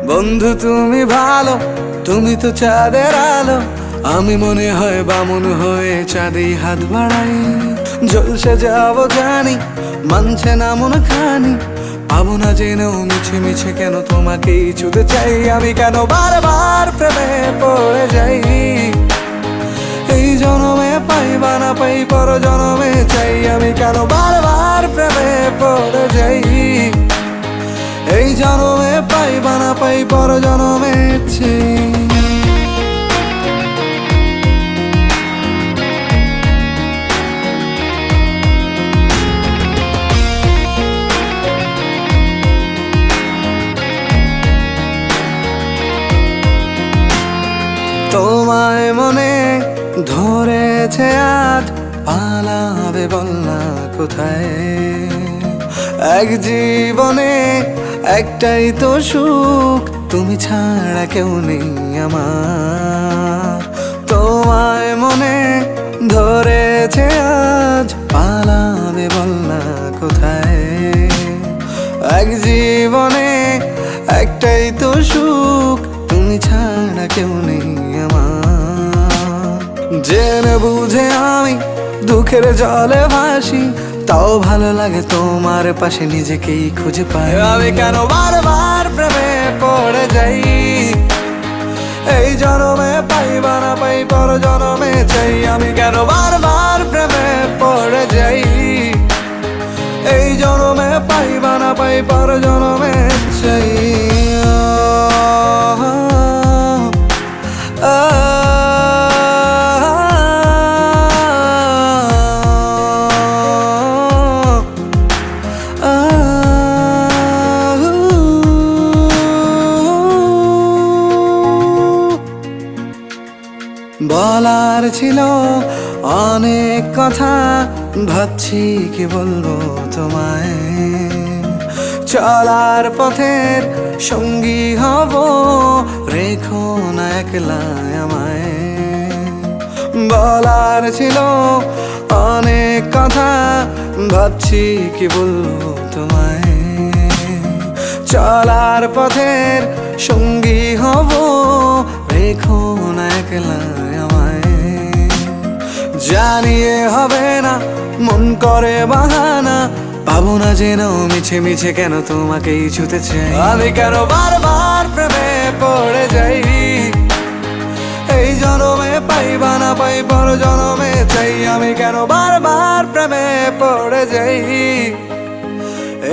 বন্ধু তুমি ভালো, তুমি তো চাঁদের আলো। আমি মনে হয় বামুন হয়ে চাঁদেই হাত বাড়াই। জলসে যাবো জানি, মানছে না মন খানি। পাবো না জেনেও মিছে মিছে কেন তোমাকেই ছুতে চাই। আমি কেন বারবার প্রেমে পড়ে যাই। এই জনমে পাই বা না পাই, পর জনমে চাই। আমি কেন বারবার প্রেমে পড়ে যাই। এই জনমে পাই বা না পাই, পর জনমে চাই। তোমায় মনে ধরেছে আজ, পালাবে বল না কোথায়। এক জীবনে একটাই তো সুখ, তুমি ছাড়া কেউ নেই আমার। তোমায় মনে ধরেছে আজ, পালাবে বল না কোথায়। এক জীবনে একটাই তো সুখ, তুমি ছাড়া কেউ নেই আমার। জেনে বুঝে আমি দুঃখের জলে ভাসি, তাও ভালো লাগে তোমার পাশে নিজেকেই খুঁজে পাই। আমি কেন বারবার প্রেমে পড়ে যাই। এই জনমে পাই বা না পাই, পর জনমে চাই। আমি কেন বারবার প্রেমে পড়ে যাই। এই জনমে পাই বা না পাই, পর জনমে চাই। বলার ছিল অনেক কথা, ভাবছি কি বলবো তোমায়। চলার পথের সঙ্গী হব, রেখো না একলা আমায়। বলার ছিল অনেক কথা, ভাবছি কি বলবো তোমায়। চলার পথের সঙ্গী হব, রেখো না একলা আমায়। জানিয়ে হবে না, মন করে বাহানা। পাবো না জেনেও মিছে মিছে কেন তোমাকেই ছুতে চাই। আমি কেন বারবার প্রেমে পড়ে যাই। এই জনমে পাই বা না পাই, পর জনমে চাই। আমি কেন বারবার প্রেমে পড়ে যাই।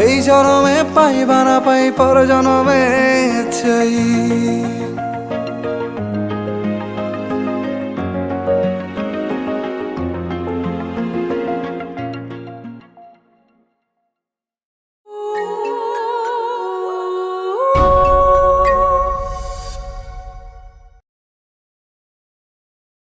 এই জনমে পাই বা না পাই, পর জনমে চাই।